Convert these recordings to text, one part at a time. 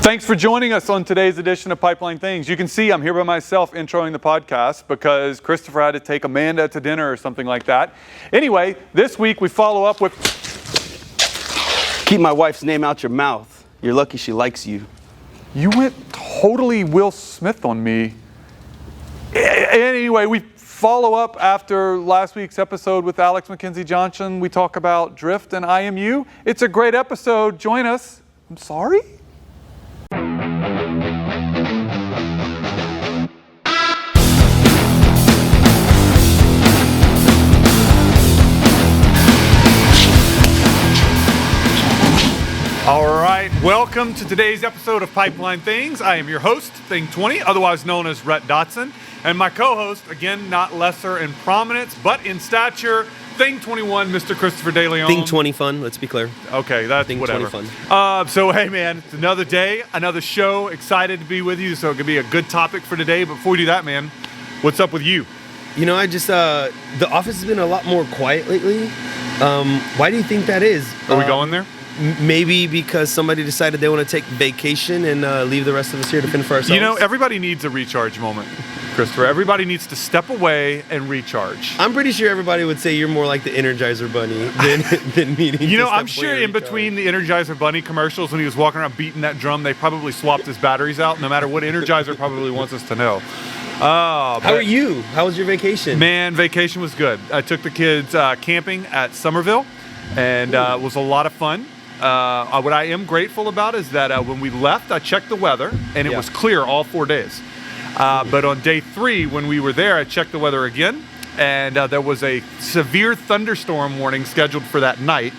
Thanks for joining us on today's edition of Pipeline Things. You can see I'm here by myself introing the podcast because Christopher had to take Amanda to dinner or something like that. Anyway, this week we follow up with... Keep my wife's name out your mouth. You're lucky she likes you. You went totally Will Smith on me. Anyway, we follow up after last week's episode with Alex McKenzie Johnson. We talk about drift and IMU. It's a great episode. Join us. I'm sorry? All right, welcome to today's episode of Pipeline Things. I am your host, Thing20, otherwise known as Rhett Dotson, and my co-host, again, not lesser in prominence, but in stature, Thing21, Mr. Christopher DeLeon. Thing20 fun, let's be clear. Okay, that's Thing whatever. 20 fun. So, hey, man, it's another day, another show. Excited to be with you, so it could be a good topic for today. But before we do that, man, what's up with you? You know, I just, the office has been a lot more quiet lately. Why do you think that is? Are we going there? Maybe because somebody decided they want to take vacation and leave the rest of us here to fend for ourselves. You know, everybody needs a recharge moment, Christopher. Everybody needs to step away and recharge. I'm pretty sure everybody would say you're more like the Energizer Bunny than meeting. You know, I'm sure in between the Energizer Bunny commercials when he was walking around beating that drum, they probably swapped his batteries out, no matter what Energizer probably wants us to know. How are you? How was your vacation? Man, vacation was good. I took the kids camping at Somerville, and it was a lot of fun. What I am grateful about is that when we left, I checked the weather, and it was clear all 4 days. But on day 3, when we were there, I checked the weather again, and there was a severe thunderstorm warning scheduled for that night,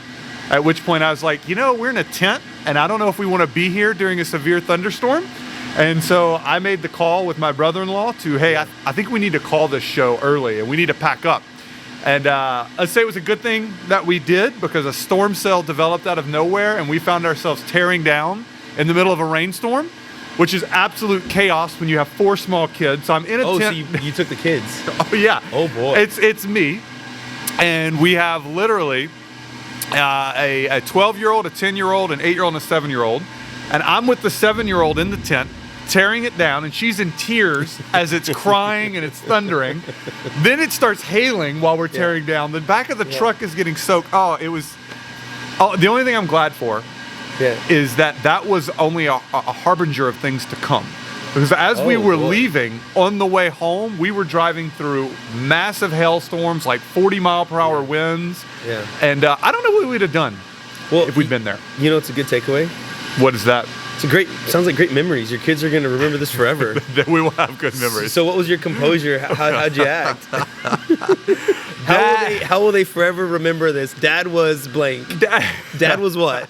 at which point I was like, you know, we're in a tent, and I don't know if we want to be here during a severe thunderstorm. And so I made the call with my brother-in-law to, hey, I think we need to call this show early, and we need to pack up. And I'd say it was a good thing that we did because a storm cell developed out of nowhere and we found ourselves tearing down in the middle of a rainstorm, which is absolute chaos when you have 4 small kids. So I'm in a tent. So you took the kids. Oh, yeah. Oh, boy. It's me. And we have literally a 12-year-old, a 10-year-old, an 8-year-old, and a 7-year-old. And I'm with the 7-year-old in the tent, tearing it down, and she's in tears as it's crying and it's thundering. Then it starts hailing while we're tearing down. The back of the truck is getting soaked. The only thing I'm glad for is that was only a harbinger of things to come. Because as we were leaving on the way home, we were driving through massive hailstorms, like 40-mile-per-hour winds. Yeah. And I don't know what we'd have done if we'd been there. You know, it's a good takeaway. What is that? Sounds like great memories. Your kids are going to remember this forever. We will have good memories. So what was your composure? How'd you act? How will they forever remember this? Dad was blank. Dad was what?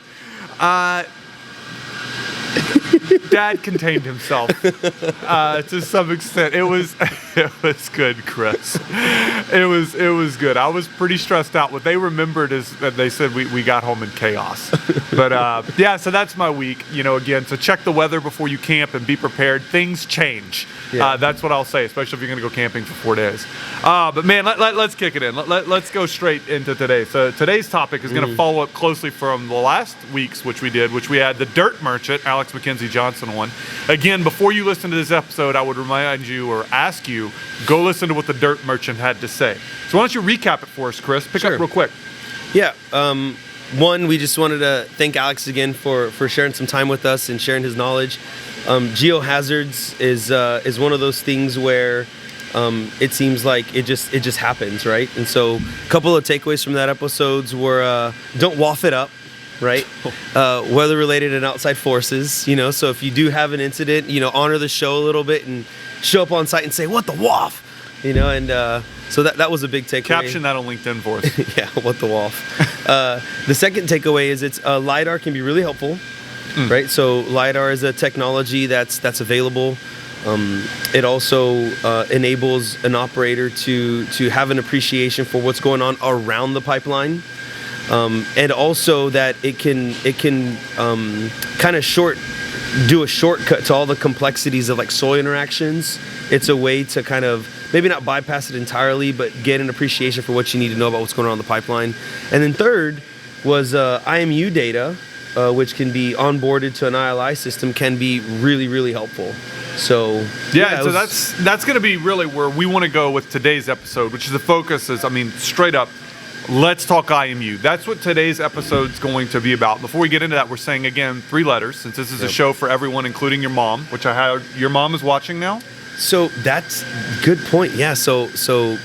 Dad contained himself to some extent. It was good, Chris. It was good. I was pretty stressed out. What they remembered is that they said we got home in chaos. But so that's my week. You know, again, so check the weather before you camp and be prepared. Things change. Yeah. That's what I'll say, especially if you're going to go camping for 4 days. But man, let's kick it in. Let's go straight into today. So today's topic is going to follow up closely from the last week's, which we had the dirt merchant, Alex McKenzie Johnson, one. Again, before you listen to this episode, I would remind you or ask you, go listen to what the dirt merchant had to say. So why don't you recap it for us, Chris? Pick up real quick. Yeah. One, we just wanted to thank Alex again for sharing some time with us and sharing his knowledge. Geohazards is one of those things where it seems like it just happens, right? And so a couple of takeaways from that episodes were don't waff it up. Right? Weather related and outside forces, you know, so if you do have an incident, you know, honor the show a little bit and show up on site and say, what the waff? You know, and so that was a big takeaway. Caption that on LinkedIn for us. Yeah, what the waff. The second takeaway is LiDAR can be really helpful, right? So LiDAR is a technology that's available. It also enables an operator to have an appreciation for what's going on around the pipeline. And also that it can kind of do a shortcut to all the complexities of like soil interactions. It's a way to kind of maybe not bypass it entirely, but get an appreciation for what you need to know about what's going on in the pipeline. And then third was IMU data which can be onboarded to an ILI system, can be really, really helpful. So so that's going to be really where we want to go with today's episode, which is the focus is, I mean, straight up, let's talk IMU. That's what today's episode is going to be about. Before we get into that, we're saying again 3 letters, since this is a show for everyone, including your mom, which I have. Your mom is watching now. So that's good point. Yeah. So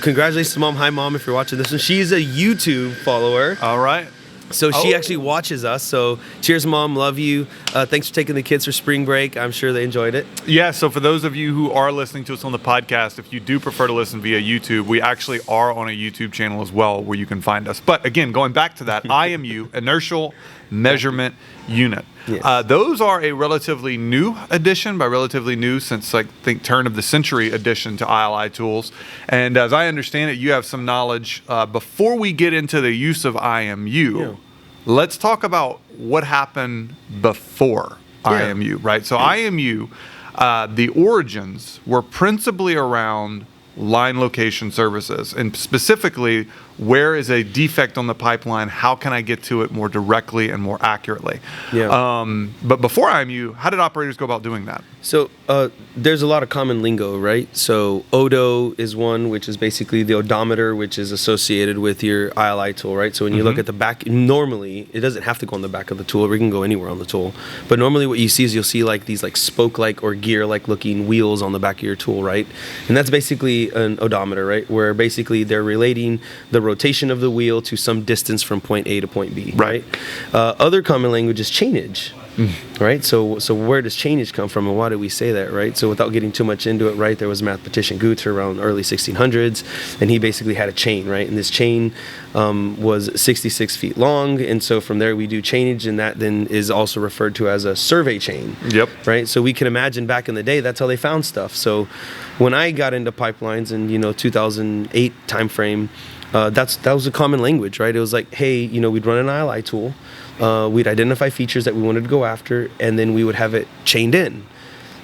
congratulations, Mom. Hi, Mom, if you're watching this one. She's a YouTube follower. All right. So she actually watches us. So cheers, Mom. Love you. Thanks for taking the kids for spring break. I'm sure they enjoyed it. Yeah. So for those of you who are listening to us on the podcast, if you do prefer to listen via YouTube, we actually are on a YouTube channel as well where you can find us. But again, going back to that, IMU, Inertial Measurement Unit. Yes. Those are a relatively new addition, by relatively new, since I think turn of the century addition to ILI tools. And as I understand it, you have some knowledge. Before we get into the use of IMU, let's talk about what happened before IMU, right? So IMU, the origins were principally around line location services, and specifically, where is a defect on the pipeline? How can I get to it more directly and more accurately? But before IMU, how did operators go about doing that? So there's a lot of common lingo, right? So odo is one, which is basically the odometer, which is associated with your ILI tool, right? So when you look at the back, normally it doesn't have to go on the back of the tool. We can go anywhere on the tool. But normally what you see is you'll see like these like spoke-like or gear-like looking wheels on the back of your tool, right? And that's basically an odometer, right? Where basically they're relating the rotation of the wheel to some distance from point A to point B, right? Other common language is chainage. Right, so where does chainage come from, and why do we say that, right? So without getting too much into it, right, there was a mathematician Goethe around early 1600s, and he basically had a chain, right, and this chain was 66 feet long, and so from there we do chainage, and that then is also referred to as a survey chain. Right, so we can imagine back in the day that's how they found stuff. So when I got into pipelines in 2008 timeframe, that was a common language, right? It was like, hey, we'd run an ILI tool. We'd identify features that we wanted to go after, and then we would have it chained in.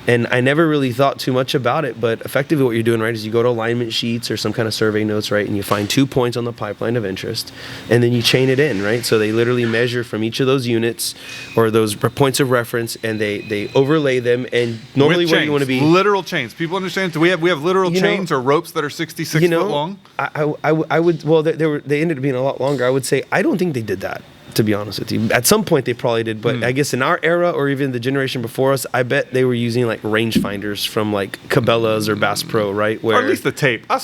And I never really thought too much about it, but effectively what you're doing, right, is you go to alignment sheets or some kind of survey notes, right, and you find 2 points on the pipeline of interest, and then you chain it in, right? So they literally measure from each of those units or those points of reference, and they overlay them, and normally where you want to be... Literal chains. People understand? Do we have literal chains or ropes that are 66 foot long? I would, well, they ended up being a lot longer. I would say, I don't think they did that, to be honest with you. At some point they probably did, but I guess in our era or even the generation before us, I bet they were using like rangefinders from like Cabela's or Bass Pro, right? Or at least the tape. I've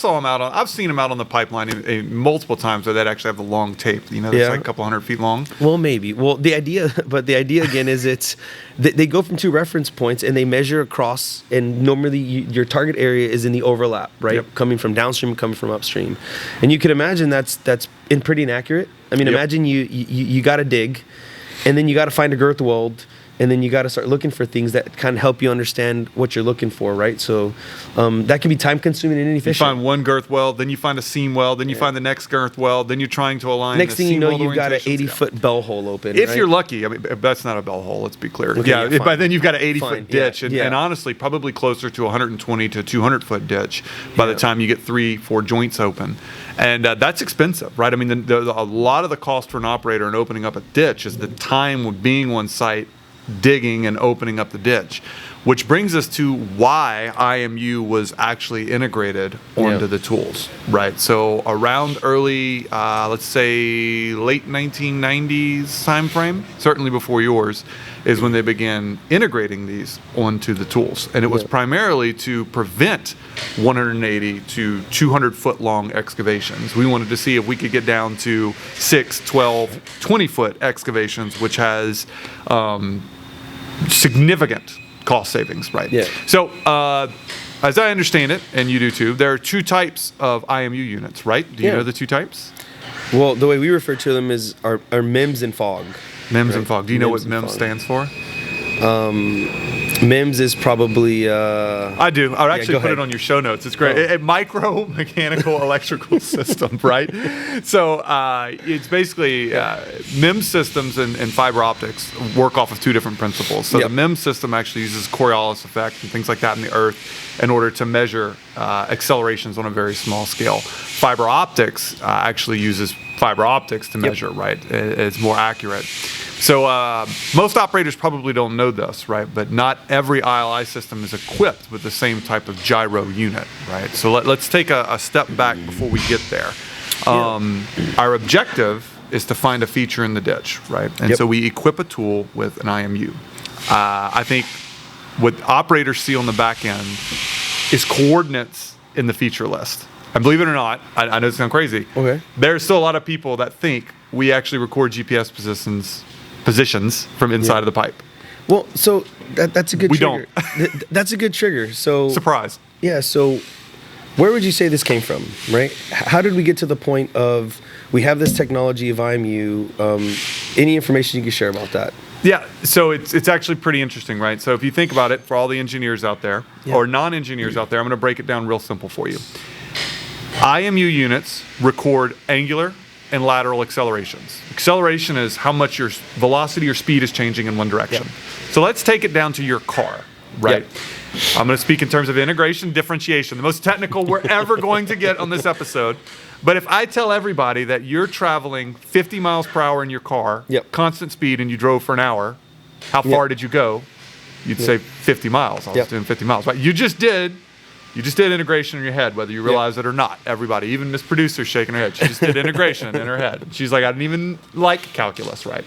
seen them out on the pipeline in multiple times where they'd actually have the long tape, that's like a couple hundred feet long. Well, maybe. Well, the idea again is they go from 2 reference points and they measure across, and normally your target area is in the overlap, right? Coming from downstream, coming from upstream. And you can imagine that's pretty inaccurate. I mean, imagine you got to dig, and then you got to find a girth weld, and then you got to start looking for things that kind of help you understand what you're looking for, right? So that can be time consuming and inefficient. You find one girth weld, then you find a seam weld, then you find the next girth weld, then you're trying to align. Next thing you know, you've got an 80-foot bell hole open. If you're lucky, I mean, that's not a bell hole. Let's be clear. Okay, by then you've got an 80-foot ditch, and honestly, probably closer to 120 to 200-foot ditch by the time you get 3-4 joints open. And that's expensive, right? I mean, a lot of the cost for an operator in opening up a ditch is the time of being on site, digging and opening up the ditch, which brings us to why IMU was actually integrated onto the tools, right? So around early, let's say late 1990s time frame, certainly before yours, is when they began integrating these onto the tools. And it was primarily to prevent 180 to 200 foot long excavations. We wanted to see if we could get down to 6, 12, 20 foot excavations, which has significant cost savings, right? So as I understand it, and you do too, there are 2 types of IMU units, right? Do you know the 2 types? Well, the way we refer to them are MEMS and FOG. MEMS and FOG. Do you know what MEMS stands for? MEMS is probably... I do. I'll actually put it on your show notes. It's great. A micro mechanical electrical system, right? So it's basically MEMS systems and fiber optics work off of 2 different principles. So the MEMS system actually uses Coriolis effect and things like that in the earth in order to measure accelerations on a very small scale. Fiber optics actually uses fiber optics to measure, right? It's more accurate. So most operators probably don't know this, right? But not every ILI system is equipped with the same type of gyro unit, right? So let's take a step back before we get there. Our objective is to find a feature in the ditch, right? And so we equip a tool with an IMU. I think what operators see on the back end is coordinates in the feature list. And believe it or not, I know it sounds crazy. Okay. There's still a lot of people that think we actually record GPS positions from inside of the pipe. Well, so that's a good We trigger. That's a good trigger. So Surprise. Yeah. So where would you say this came from, right? How did we get to the point of we have this technology of IMU? Any information you can share about that? Yeah, so it's actually pretty interesting, right? So if you think about it, for all the engineers out there, or non-engineers out there, I'm going to break it down real simple for you. IMU units record angular and lateral accelerations. Acceleration is how much your velocity or speed is changing in one direction. So let's take it down to your car, right? I'm going to speak in terms of integration, differentiation, the most technical we're ever going to get on this episode. But if I tell everybody that you're traveling 50 miles per hour in your car, constant speed, and you drove for an hour, how far did you go? You'd say 50 miles. I was doing 50 miles. Right? You just did integration in your head, whether you realize it or not. Everybody, even Miss Producer's shaking her head. She just did integration in her head. She's like, I didn't even like calculus, right?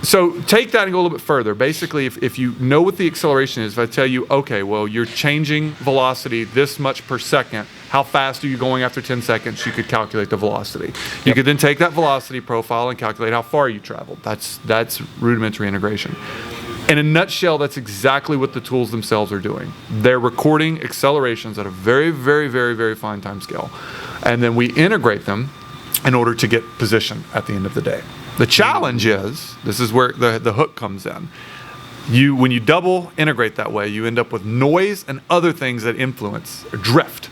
So take that and go a little bit further. Basically, if you know what the acceleration is, if I tell you, okay, well, you're changing velocity this much per second, how fast are you going after 10 seconds? You could calculate the velocity. You could then take that velocity profile and calculate how far you traveled. That's rudimentary integration. In a nutshell, that's exactly what the tools themselves are doing. They're recording accelerations at a very, very, very, very fine time scale. And then we integrate them in order to get position at the end of the day. The challenge is, this is where the hook comes in. When you double integrate that way, you end up with noise and other things that influence or drift.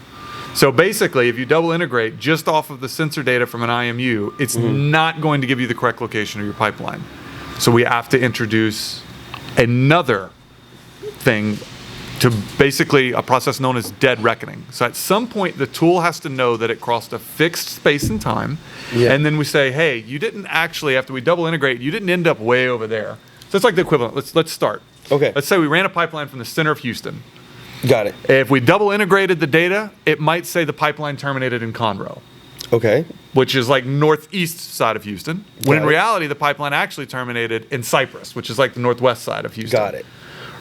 So basically, if you double integrate just off of the sensor data from an IMU, it's not going to give you the correct location of your pipeline. So we have to introduce another thing to basically a process known as dead reckoning. So at some point, the tool has to know that it crossed a fixed space and time. And then we say, hey, you didn't actually, after we double integrate, you didn't end up way over there. So it's like the equivalent. Let's start. Okay. Let's say we ran a pipeline from the center of Houston. Got it. If we double integrated the data, it might say the pipeline terminated in Conroe. Okay. Which is like northeast side of Houston. When in reality, the pipeline actually terminated in Cypress, which is like the northwest side of Houston. Got it.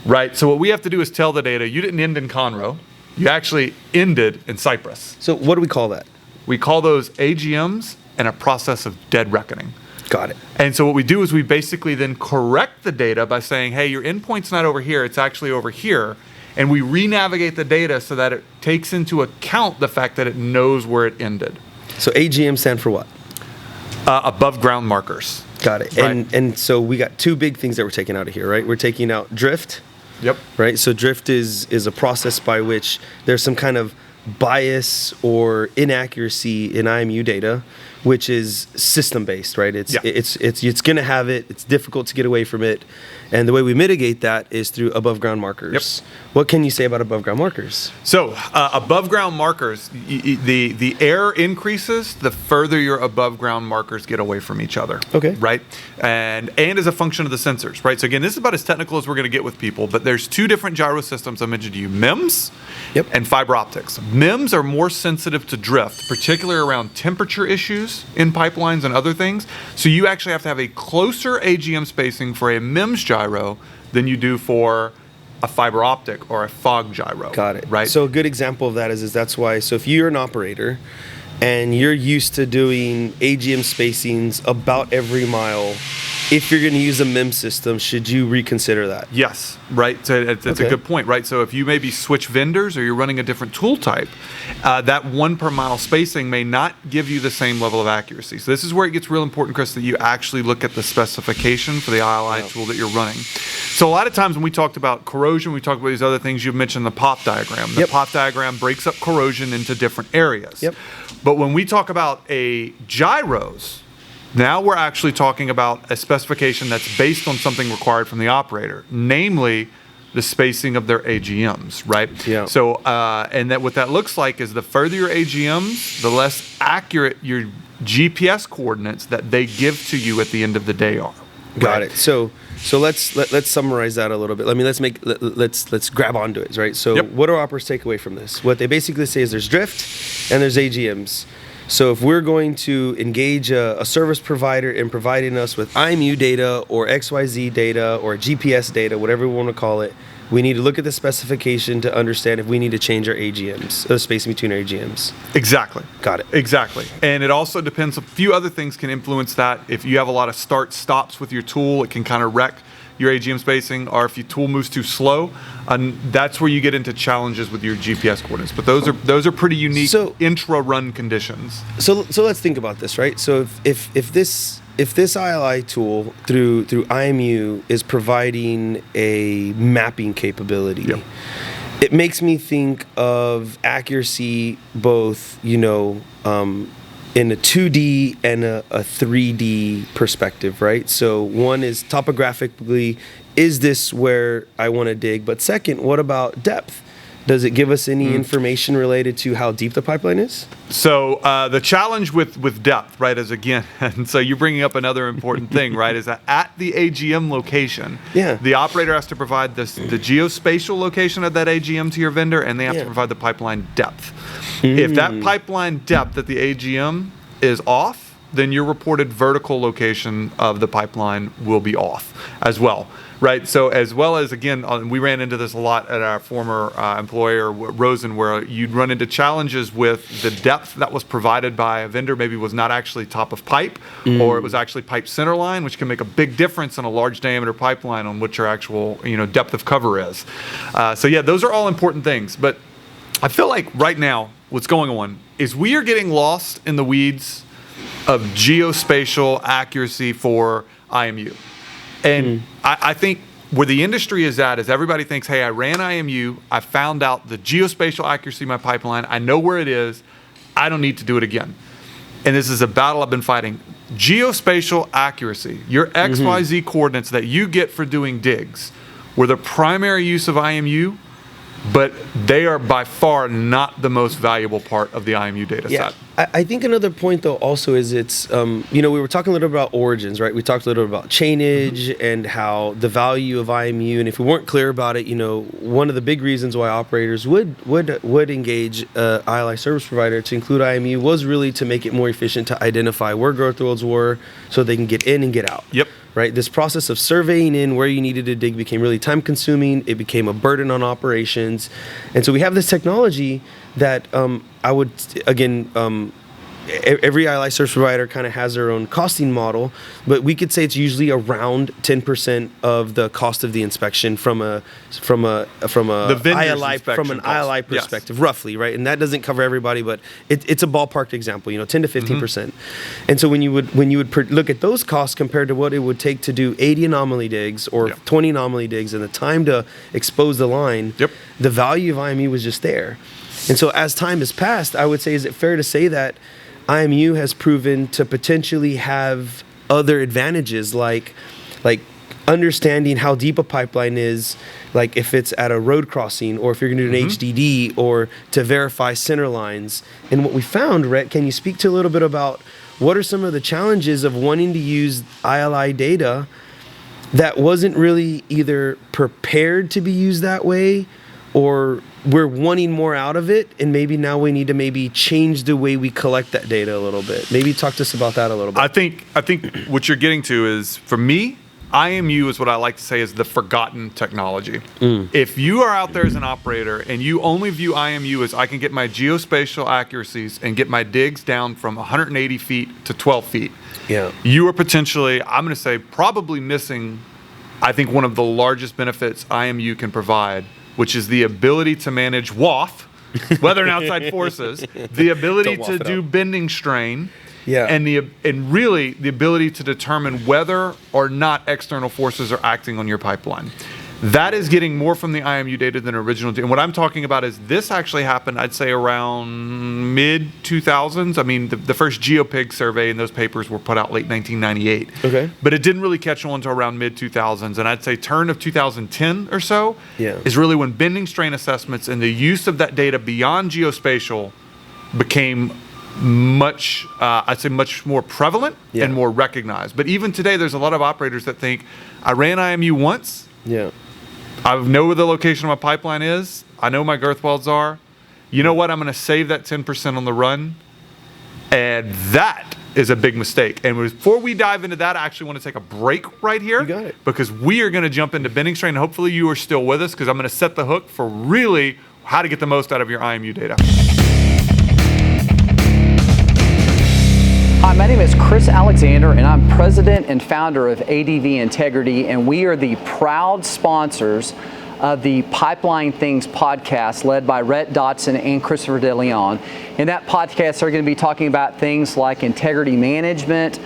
Right. So what we have to do is tell the data, you didn't end in Conroe. You actually ended in Cypress. So what do we call that? We call those AGMs and a process of dead reckoning. Got it. And so what we do is we basically then correct the data by saying, hey, your endpoint's not over here, it's actually over here. And we re-navigate the data so that it takes into account the fact that it knows where it ended. So AGM stand for what? Above ground markers. Got it. Right. And so we got two big things that we're taking out of here, right? We're taking out drift. Yep. Right. So drift is a process by which there's some kind of bias or inaccuracy in IMU data, which is system based, right? It's going to have it. It's difficult to get away from it. And the way we mitigate that is through above ground markers. Yep. What can you say about above ground markers? So above ground markers, the error increases the further your above ground markers get away from each other. Okay. Right? And as a function of the sensors, right? So again, this is about as technical as we're going to get with people, but there's two different gyro systems I mentioned to you, MIMS and fiber optics. MIMS are more sensitive to drift, particularly around temperature issues in pipelines and other things. So you actually have to have a closer AGM spacing for a MIMS gyro than you do for a fiber optic or a fog gyro. Got it. Right. So a good example of that is that's why. So if you're an operator and you're used to doing AGM spacings about every mile, if you're going to use a MIM system, should you reconsider that? Yes, right. So that's a good point, right? So if you maybe switch vendors or you're running a different tool type, that 1 per mile spacing may not give you the same level of accuracy. So this is where it gets real important, Chris, that you actually look at the specification for the ILI tool that you're running. So a lot of times when we talked about corrosion, we talked about these other things, you've mentioned the POP diagram. The POP diagram breaks up corrosion into different areas. But when we talk about a gyros, now we're actually talking about a specification that's based on something required from the operator, namely the spacing of their AGMs, right? So, and that what that looks like is the further your AGMs, the less accurate your GPS coordinates that they give to you at the end of the day are. Got it. So let's summarize that a little bit. Let's grab onto it, right? So what do operators take away from this? What they basically say is there's drift and there's AGMs. So if we're going to engage a service provider in providing us with IMU data or XYZ data or GPS data, whatever we want to call it, we need to look at the specification to understand if we need to change our AGMs, the spacing between our AGMs. Exactly. Got it. Exactly. And it also depends, a few other things can influence that. If you have a lot of start-stops with your tool, it can kind of wreck your AGM spacing, or if your tool moves too slow, and that's where you get into challenges with your GPS coordinates. But those are pretty unique intra-run conditions. So let's think about this, right? So if this ILI tool through IMU is providing a mapping capability, it makes me think of accuracy both, in a 2D and a 3D perspective, right? So one is topographically, is this where I want to dig? But second, what about depth? Does it give us any information related to how deep the pipeline is? So the challenge with depth, right, is again, and so you're bringing up another important thing, right, is that at the AGM location, the operator has to provide the geospatial location of that AGM to your vendor, and they have to provide the pipeline depth. If that pipeline depth at the AGM is off, then your reported vertical location of the pipeline will be off as well. Right, so as well as, again, we ran into this a lot at our former employer, Rosen, where you'd run into challenges with the depth that was provided by a vendor maybe was not actually top of pipe, or it was actually pipe center line, which can make a big difference in a large diameter pipeline on what your actual depth of cover is. So yeah, those are all important things. But I feel like right now what's going on is we are getting lost in the weeds of geospatial accuracy for IMU. And I think where the industry is at is everybody thinks, hey, I ran IMU, I found out the geospatial accuracy of my pipeline, I know where it is, I don't need to do it again. And this is a battle I've been fighting. Geospatial accuracy, your XYZ coordinates that you get for doing digs, were the primary use of IMU, but they are by far not the most valuable part of the IMU data set. I think another point, though, also is it's, we were talking a little bit about origins, right? We talked a little bit about chainage and how the value of IMU, and if we weren't clear about it, one of the big reasons why operators would engage ILI service provider to include IMU was really to make it more efficient to identify where growth roads were so they can get in and get out. Yep. Right? This process of surveying in where you needed to dig became really time consuming. It became a burden on operations. And so we have this technology that I would, again, every ILI service provider kind of has their own costing model, but we could say it's usually around 10% of the cost of the inspection from an ILI perspective, roughly, right? And that doesn't cover everybody, but it's a ballpark example, 10 to 15%. And so when you would look at those costs compared to what it would take to do 80 anomaly digs or 20 anomaly digs and the time to expose the line, the value of IMU was just there. And so as time has passed, I would say, is it fair to say that IMU has proven to potentially have other advantages, like understanding how deep a pipeline is, like if it's at a road crossing, or if you're going to do an HDD, or to verify center lines. And what we found, Rhett, can you speak to a little bit about what are some of the challenges of wanting to use ILI data that wasn't really either prepared to be used that way, or we're wanting more out of it, and maybe now we need to maybe change the way we collect that data a little bit. Maybe talk to us about that a little bit. I think what you're getting to is, for me, IMU is what I like to say is the forgotten technology. If you are out there as an operator and you only view IMU as I can get my geospatial accuracies and get my digs down from 180 feet to 12 feet, you are potentially, I'm going to say, probably missing, I think, one of the largest benefits IMU can provide, which is the ability to manage WAF, weather and outside forces, the ability to do bending strain, and really the ability to determine whether or not external forces are acting on your pipeline. That is getting more from the IMU data than original data. And what I'm talking about is this actually happened, I'd say, around mid-2000s. I mean, the first GeoPig survey and those papers were put out late 1998. Okay. But it didn't really catch on until around mid-2000s. And I'd say turn of 2010 or so is really when bending strain assessments and the use of that data beyond geospatial became much, I'd say much more prevalent and more recognized. But even today, there's a lot of operators that think, I ran IMU once. Yeah. I know where the location of my pipeline is. I know my girth welds are. You know what? I'm going to save that 10% on the run. And that is a big mistake. And before we dive into that, I actually want to take a break right here. You got it. Because we are going to jump into bending strain. Hopefully you are still with us, because I'm going to set the hook for really how to get the most out of your IMU data. Hi, my name is Chris Alexander, and I'm president and founder of ADV Integrity, and we are the proud sponsors of the Pipeline Things podcast led by Rhett Dotson and Christopher DeLeon. In that podcast, they're going to be talking about things like integrity management,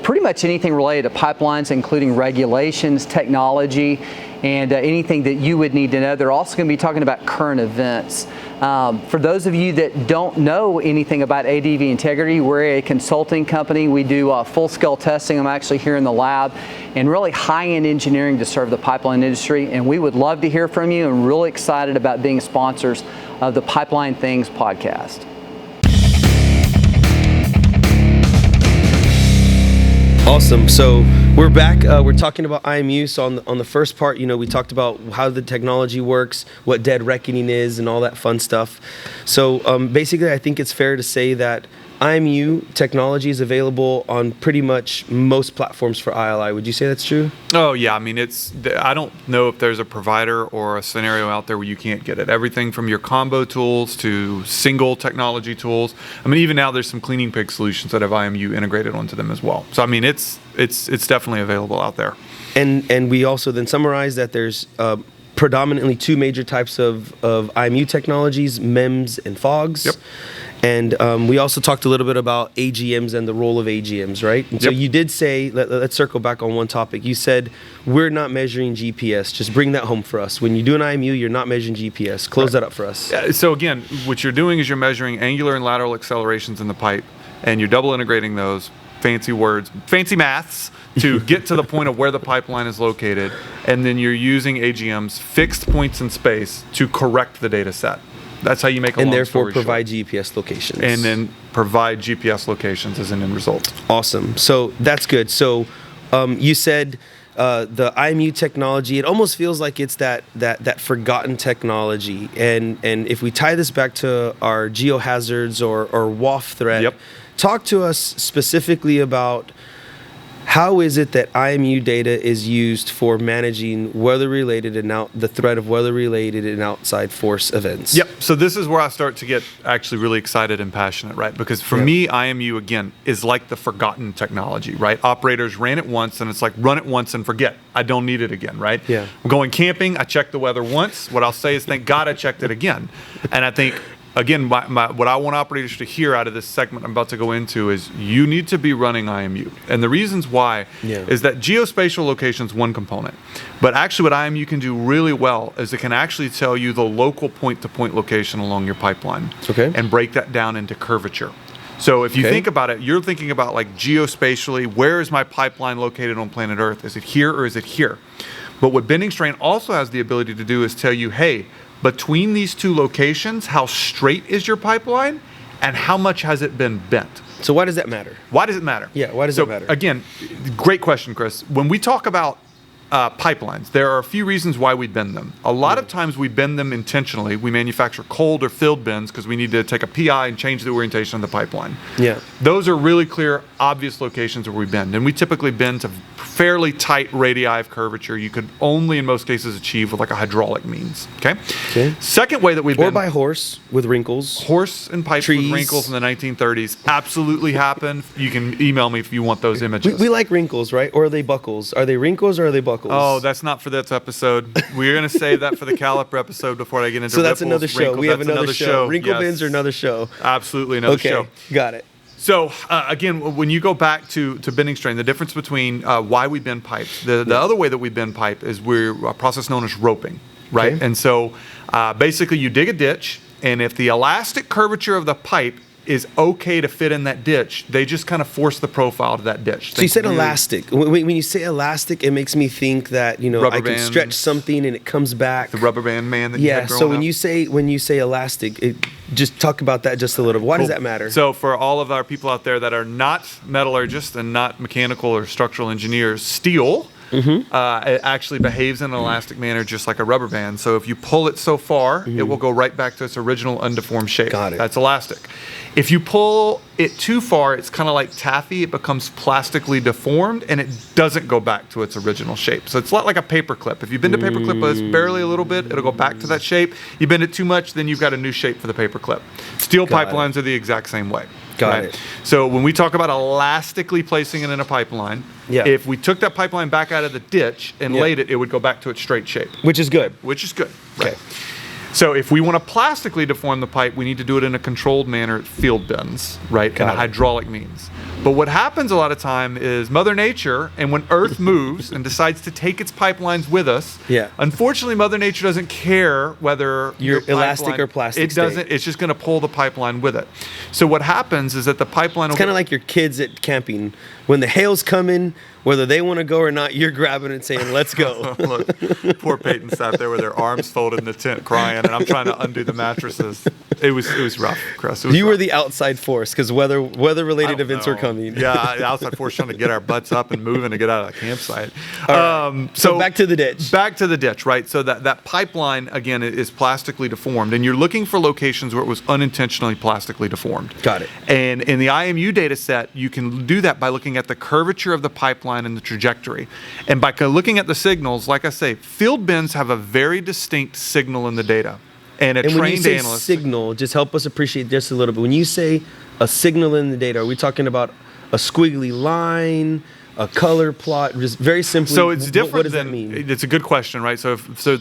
pretty much anything related to pipelines, including regulations, technology, and anything that you would need to know. They're also going to be talking about current events. For those of you that don't know anything about ADV Integrity, we're a consulting company. We do full-scale testing. I'm actually here in the lab, and really high-end engineering to serve the pipeline industry. And we would love to hear from you, and really excited about being sponsors of the Pipeline Things podcast. Awesome. So we're back. We're talking about IMU. So on the first part, we talked about how the technology works, what dead reckoning is, and all that fun stuff. So basically, I think it's fair to say that IMU technology is available on pretty much most platforms for ILI. Would you say that's true? Oh yeah, I mean I don't know if there's a provider or a scenario out there where you can't get it. Everything from your combo tools to single technology tools. I mean, even now there's some cleaning pig solutions that have IMU integrated onto them as well. So I mean, it's definitely available out there. And we also then summarize that there's predominantly two major types of IMU technologies: MEMS and FOGs. Yep. And we also talked a little bit about AGMs and the role of AGMs, right? And so you did say, let's circle back on one topic. You said, we're not measuring GPS. Just bring that home for us. When you do an IMU, you're not measuring GPS. Close that up for us. So again, what you're doing is you're measuring angular and lateral accelerations in the pipe, and you're double integrating those, fancy words, fancy maths, to get to the point of where the pipeline is located. And then you're using AGMs, fixed points in space, to correct the data set. That's how you make a long story short. And therefore provide GPS locations. And then provide GPS locations as an end result. Awesome. So that's good. So you said the IMU technology, it almost feels like it's that forgotten technology. And if we tie this back to our geohazards or WAF threat, talk to us specifically about how is it that IMU data is used for managing weather-related and the threat of weather-related and outside force events? Yep. So this is where I start to get actually really excited and passionate, right? Because for me, IMU, again, is like the forgotten technology, right? Operators ran it once, and it's like run it once and forget. I don't need it again, right? Yeah. I'm going camping. I checked the weather once. What I'll say is, thank God I checked it again. And I think, again, what I want operators to hear out of this segment I'm about to go into is you need to be running IMU. And the reasons why is that geospatial location is one component. But actually what IMU can do really well is it can actually tell you the local point-to-point location along your pipeline and break that down into curvature. So if you think about it, you're thinking about like geospatially, where is my pipeline located on planet Earth? Is it here or is it here? But what bending strain also has the ability to do is tell you, hey, between these two locations, how straight is your pipeline and how much has it been bent? So why does that matter? Why does it matter? Yeah, why does it matter? Again, great question, Chris. When we talk about pipelines, there are a few reasons why we bend them. A lot of times we bend them intentionally. We manufacture cold or filled bends because we need to take a PI and change the orientation of the pipeline. Yeah. Those are really clear, obvious locations where we bend. And we typically bend to fairly tight radii of curvature you could only in most cases achieve with like a hydraulic means. Okay. Second way that we bend. Or by horse with wrinkles. Horse and pipes with wrinkles in the 1930s absolutely happened. You can email me if you want those images. We like wrinkles, right? Or are they buckles? Are they wrinkles or are they buckles? Oh, that's not for this episode. We're going to save that for the caliper episode before I get into So that's ripples, another show. wrinkles. We have That's another show. Wrinkle Yes. bends are another show. Absolutely another show. Okay, got it. So again, when you go back to bending strain, the difference between why we bend pipes, the other way that we bend pipe is we're a process known as roping, right? Okay. And so basically you dig a ditch, and if the elastic curvature of the pipe is okay to fit in that ditch. They just kind of force the profile to that ditch. So you said elastic. When you say elastic, it makes me think that, I can stretch something and it comes back. The rubber band man that you had growing so up. when you say elastic, just talk about that just a little bit. Why does that matter? So for all of our people out there that are not metallurgists and not mechanical or structural engineers, steel it actually behaves in an elastic manner just like a rubber band. So if you pull it so far, it will go right back to its original undeformed shape. Got it. That's elastic. If you pull it too far, it's kind of like taffy. It becomes plastically deformed and it doesn't go back to its original shape. So it's a lot like a paper clip. If you bend a paper clip barely a little bit, it'll go back to that shape. You bend it too much, then you've got a new shape for the paper clip. Steel pipelines are the exact same way. Got it. So when we talk about elastically placing it in a pipeline, if we took that pipeline back out of the ditch and laid it, it would go back to its straight shape. Which is good. Right. So if we want to plastically deform the pipe, we need to do it in a controlled manner at field bends, right? In a hydraulic means. But what happens a lot of time is Mother Nature, and when Earth moves and decides to take its pipelines with us, unfortunately Mother Nature doesn't care whether you're elastic or plastic. It doesn't. It's just going to pull the pipeline with it. So what happens is that the pipeline. It's kind of like your kids at camping. When the hail's coming, whether they want to go or not, you're grabbing it and saying, "Let's go." Look, poor Peyton sat there with their arms folded in the tent, crying, and I'm trying to undo the mattresses. It was rough, Chris. You were the outside force because weather-related events were coming. Yeah, the outside force trying to get our butts up and moving to get out of the campsite. Right. So back to the ditch. Back to the ditch, right? So that pipeline again is plastically deformed, and you're looking for locations where it was unintentionally plastically deformed. Got it. And in the IMU data set, you can do that by looking at the curvature of the pipeline and the trajectory, and by looking at the signals. Like I say, field bends have a very distinct signal in the data. And when you say signal, just help us appreciate just a little bit. When you say a signal in the data, are we talking about a squiggly line, a color plot? Just very simply. So it's different. What does that mean? It's a good question, right? So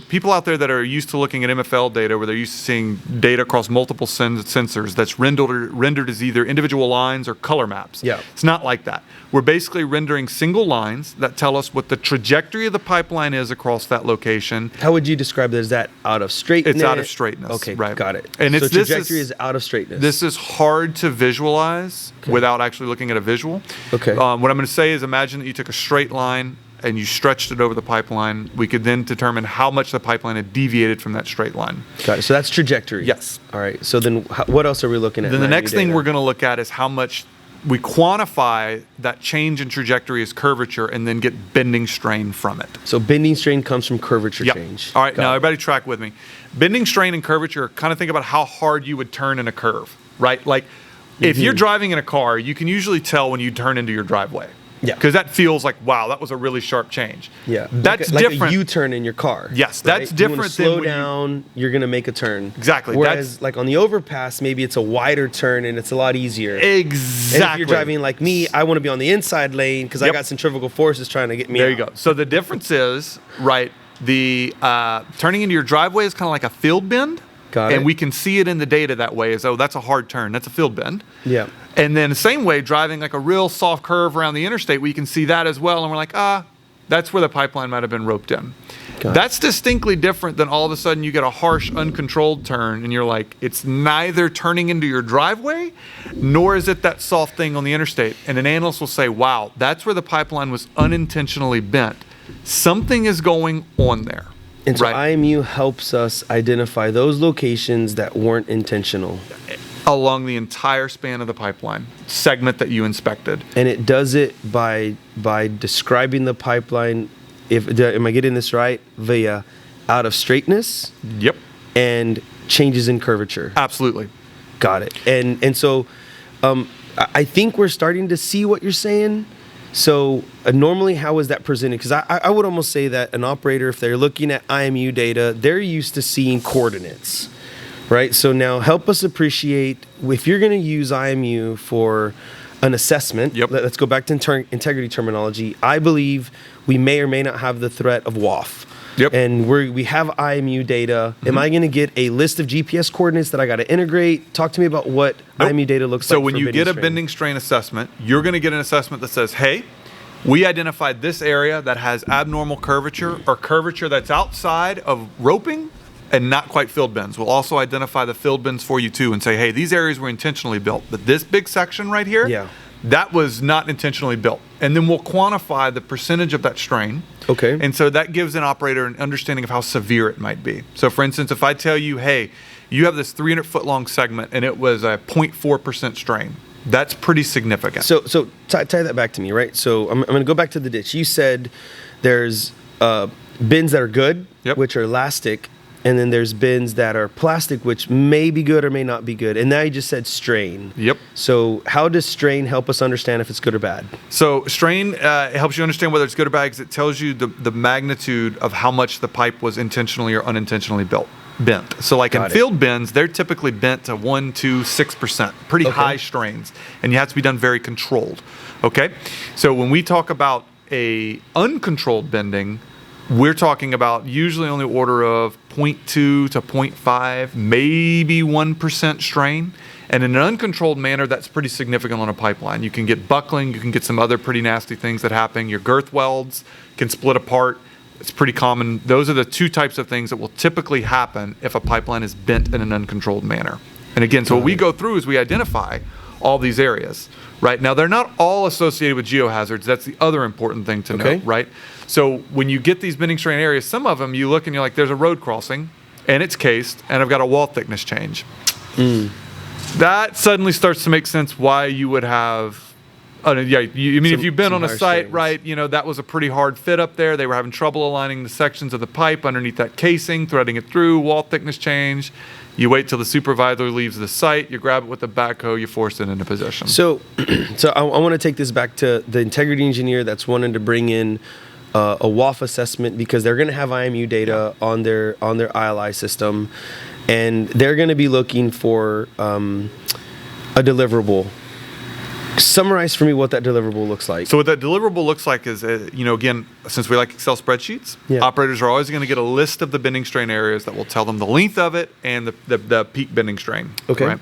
people out there that are used to looking at MFL data, where they're used to seeing data across multiple sensors that's rendered as either individual lines or color maps. Yeah. It's not like that. We're basically rendering single lines that tell us what the trajectory of the pipeline is across that location. How would you describe it? Is that out of straightness? It's out of straightness. Okay, right. Got it. And so trajectory is out of straightness. This is hard to visualize without actually looking at a visual. Okay. What I'm going to say is imagine that you took a straight line and you stretched it over the pipeline. We could then determine how much the pipeline had deviated from that straight line. Got it. So that's trajectory. Yes. All right. So then what else are we looking at? Then the next thing we're going to look at is how much we quantify that change in trajectory as curvature and then get bending strain from it. So bending strain comes from curvature change. All right, now everybody track with me. Bending strain and curvature, kind of think about how hard you would turn in a curve, right? Like if you're driving in a car, you can usually tell when you turn into your driveway. Yeah. Because that feels like, wow, that was a really sharp change. Yeah. That's like different. A U-turn in your car. Yes, that's right? different you than slow down, you're going to make a turn. Exactly. Whereas like on the overpass, maybe it's a wider turn and it's a lot easier. Exactly. And if you're driving like me, I want to be on the inside lane because I got centrifugal forces trying to get me There out. you go. So the difference is, right, the turning into your driveway is kind of like a field bend. Got it. And we can see it in the data that way as, oh, that's a hard turn. That's a field bend. Yeah. And then the same way, driving like a real soft curve around the interstate, we can see that as well. And we're like, that's where the pipeline might have been roped in. That's distinctly different than all of a sudden you get a harsh, uncontrolled turn and you're like, it's neither turning into your driveway, nor is it that soft thing on the interstate. And an analyst will say, wow, that's where the pipeline was unintentionally bent. Something is going on there. And so IMU helps us identify those locations that weren't intentional. Along the entire span of the pipeline segment that you inspected. And it does it by describing the pipeline, am I getting this right, via out of straightness? Yep. And changes in curvature. Absolutely. Got it. And so I think we're starting to see what you're saying. So normally, how is that presented? Because I would almost say that an operator, if they're looking at IMU data, they're used to seeing coordinates, right? So now help us appreciate, if you're going to use IMU for an assessment, let's go back to integrity terminology. I believe we may or may not have the threat of WAF. Yep. And we have IMU data. Am I going to get a list of GPS coordinates that I got to integrate? Talk to me about what IMU data looks like. So when you get a bending strain assessment, you're going to get an assessment that says, hey, we identified this area that has abnormal curvature or curvature that's outside of roping and not quite filled bends. We'll also identify the filled bends for you too and say, hey, these areas were intentionally built, but this big section right here, that was not intentionally built. And then we'll quantify the percentage of that strain. Okay. And so that gives an operator an understanding of how severe it might be. So for instance, if I tell you, hey, you have this 300 foot long segment and it was a 0.4% strain, that's pretty significant. So tie that back to me, right? So I'm going to go back to the ditch. You said there's bins that are good, which are elastic, and then there's bins that are plastic, which may be good or may not be good. And now you just said strain. Yep. So how does strain help us understand if it's good or bad? So strain helps you understand whether it's good or bad because it tells you the magnitude of how much the pipe was intentionally or unintentionally bent. So like in field bends, they're typically bent to 1, 2, 6%, pretty high strains, and you have to be done very controlled. Okay. So when we talk about a uncontrolled bending, we're talking about usually on the order of 0.2 to 0.5, maybe 1% strain. And in an uncontrolled manner, that's pretty significant on a pipeline. You can get buckling, you can get some other pretty nasty things that happen. Your girth welds can split apart. It's pretty common. Those are the two types of things that will typically happen if a pipeline is bent in an uncontrolled manner. And again, so what we go through is we identify all these areas, right? Now, they're not all associated with geohazards. That's the other important thing to note, right? So when you get these bending strain areas, some of them you look and you're like, there's a road crossing and it's cased and I've got a wall thickness change. That suddenly starts to make sense why you would have, if you've been on a site, right, that was a pretty hard fit up there. They were having trouble aligning the sections of the pipe underneath that casing, threading it through, wall thickness change. You wait till the supervisor leaves the site, you grab it with the backhoe, you force it into position. So I want to take this back to the integrity engineer that's wanting to bring in a WAF assessment because they're going to have IMU data on their ILI system, and they're going to be looking for a deliverable. Summarize for me what that deliverable looks like. So what that deliverable looks like is, again, since we like Excel spreadsheets, operators are always going to get a list of the bending strain areas that will tell them the length of it and the peak bending strain. Okay. Right?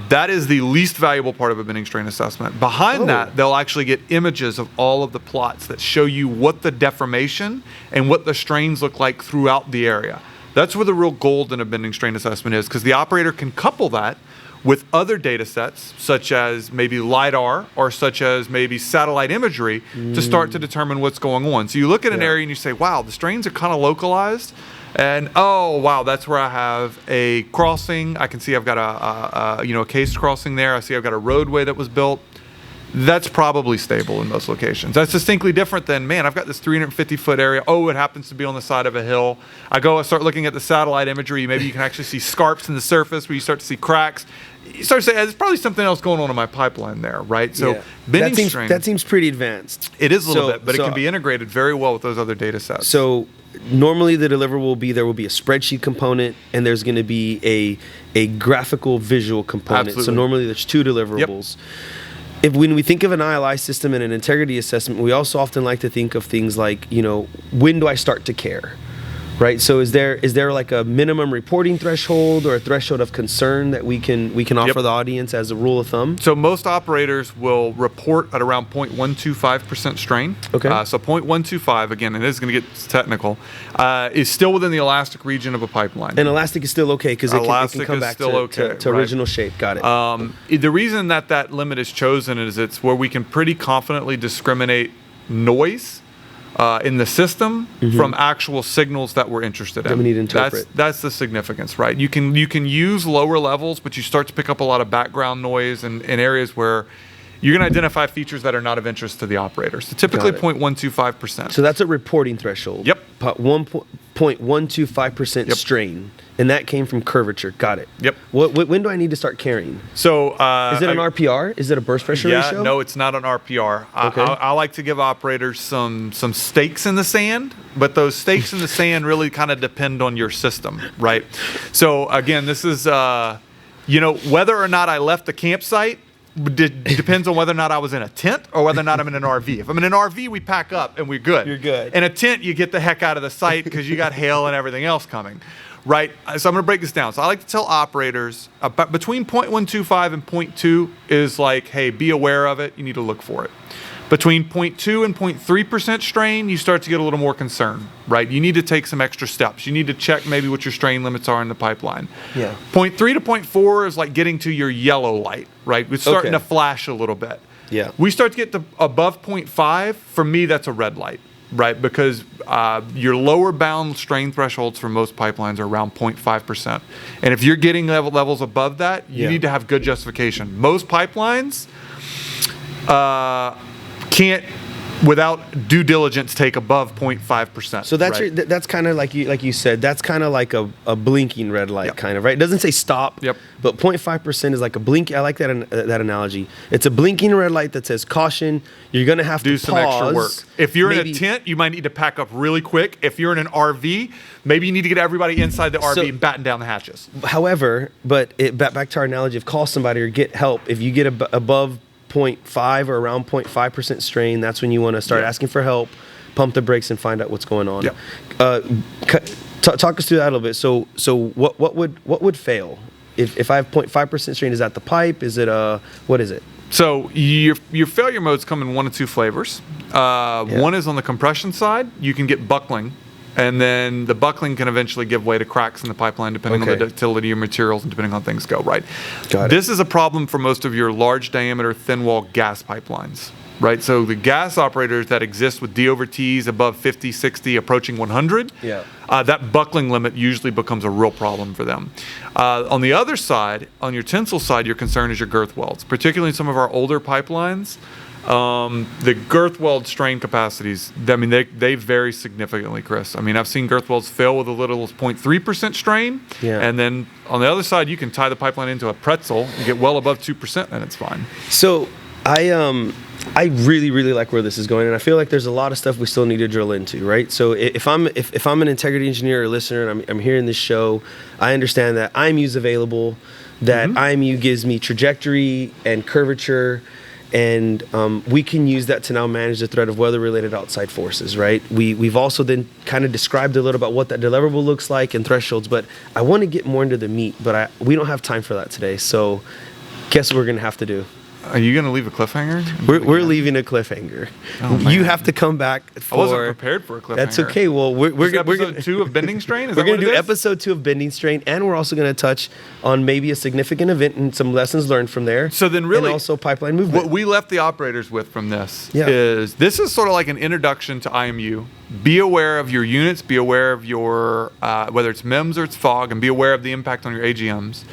That is the least valuable part of a bending strain assessment. Behind that, they'll actually get images of all of the plots that show you what the deformation and what the strains look like throughout the area. That's where the real gold in a bending strain assessment is, because the operator can couple that with other data sets, such as maybe LiDAR or such as maybe satellite imagery, to start to determine what's going on. So you look at an area and you say, wow, the strains are kind of localized. And oh, wow, that's where I have a crossing. I can see I've got a cased crossing there. I see I've got a roadway that was built. That's probably stable in most locations. That's distinctly different than, man, I've got this 350-foot area. Oh, it happens to be on the side of a hill. I start looking at the satellite imagery. Maybe you can actually see scarps in the surface where you start to see cracks. You start to say, there's probably something else going on in my pipeline there, right? So bending strain. That seems pretty advanced. It is a little bit, but it can be integrated very well with those other data sets. So normally the deliverable will be, there will be a spreadsheet component and there's going to be a graphical visual component. Absolutely. So normally there's two deliverables. When we think of an ILI system and an integrity assessment, we also often like to think of things like, when do I start to care? Right. So is there like a minimum reporting threshold or a threshold of concern that we can offer the audience as a rule of thumb? So most operators will report at around 0.125% strain. Okay. So 0.125, again, and this is going to get technical, is still within the elastic region of a pipeline. And elastic is still okay because it can come back to original shape. Got it. The reason that limit is chosen is it's where we can pretty confidently discriminate noise in the system from actual signals that we're interested in. That we need to interpret. That's the significance, right? You can use lower levels, but you start to pick up a lot of background noise in areas where you're going to identify features that are not of interest to the operator. So typically 0.125%. So that's a reporting threshold. Yep. 0.125% strain. And that came from curvature. Got it. Yep. When do I need to start carrying? So is it an RPR? Is it a burst pressure ratio? No, it's not an RPR. Okay. I like to give operators some stakes in the sand, but those stakes in the sand really kind of depend on your system, right? So again, this is whether or not I left the campsite depends on whether or not I was in a tent or whether or not I'm in an RV. If I'm in an RV, we pack up and we're good. You're good. In a tent, you get the heck out of the site because you got hail and everything else coming. Right, so I'm going to break this down. So I like to tell operators between 0.125 and 0.2 is like, hey, be aware of it. You need to look for it. Between 0.2 and 0.3% strain, you start to get a little more concerned, right? You need to take some extra steps. You need to check maybe what your strain limits are in the pipeline. Yeah. 0.3 to 0.4 is like getting to your yellow light, right? It's starting to flash a little bit. Yeah. We start to get to above 0.5. For me, that's a red light, right? Because your lower bound strain thresholds for most pipelines are around 0.5%. And if you're getting levels above that, you need to have good justification. Most pipelines can't, without due diligence, take above 0.5%. So that's right? that's kind of like you said. That's kind of like a blinking red light, kind of, right? It doesn't say stop. Yep. But 0.5% is like a blink. I like that analogy. It's a blinking red light that says caution. You're gonna have do to some pause. extra work. If you're in a tent, you might need to pack up really quick. If you're in an RV, maybe you need to get everybody inside the RV and batten down the hatches. However, but back to our analogy of call somebody or get help. If you get above 0.5 or around 0.5% strain, that's when you want to start asking for help, pump the brakes, and find out what's going on. Talk us through that a little bit. So what would fail if I have 0.5% strain? Is that the pipe? Is it what is it? So your failure modes come in one of two flavors. One is on the compression side. You can get buckling. And then the buckling can eventually give way to cracks in the pipeline depending on the ductility of your materials and depending on things go, right? This is a problem for most of your large diameter, thin wall gas pipelines, right? So the gas operators that exist with D/Ts above 50, 60, approaching 100, that buckling limit usually becomes a real problem for them. On the other side, on your tensile side, your concern is your girth welds, particularly in some of our older pipelines. The girth weld strain capacities, I mean, they vary significantly, Chris. I mean, I've seen girth welds fail with as little as 0.3% strain. And then on the other side, you can tie the pipeline into a pretzel and get well above 2%, and it's fine. So I really, really like where this is going, and I feel like there's a lot of stuff we still need to drill into, right? So if I'm an integrity engineer or listener and I'm hearing this show, I understand that IMU is available, that IMU gives me trajectory and curvature, and we can use that to now manage the threat of weather-related outside forces, right? We've also then kind of described a little about what that deliverable looks like and thresholds, but I want to get more into the meat, but we don't have time for that today. So guess what we're going to have to do? Are you going to leave a cliffhanger? We're leaving a cliffhanger. You have to come back for... I wasn't prepared for a cliffhanger. That's okay. Well, we're episode 2 of Bending Strain? We're going to do episode 2 of Bending Strain, and we're also going to touch on maybe a significant event and some lessons learned from there. So then really... And also pipeline movement. What we left the operators with from this is sort of like an introduction to IMU. Be aware of your units, be aware of your, whether it's MEMS or it's FOG, and be aware of the impact on your AGMs.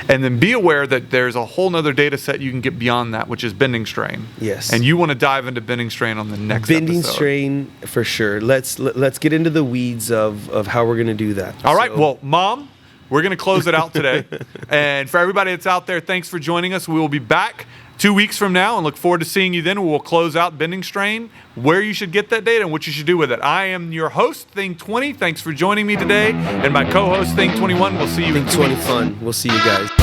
And then be aware that there's a whole nother data set you can get beyond that, which is bending strain. Yes. And you want to dive into bending strain on the next bending episode. Strain for sure. Let's get into the weeds of how we're going to do that. All right. Well, Mom, we're going to close it out today. And for everybody that's out there, thanks for joining us. We will be back 2 weeks from now and look forward to seeing you then. We will close out bending strain, where you should get that data and what you should do with it. I am your host, Thing20. Thanks for joining me today. And my co-host, Thing21. We'll see you in 2 weeks. Thing20 fun. We'll see you guys.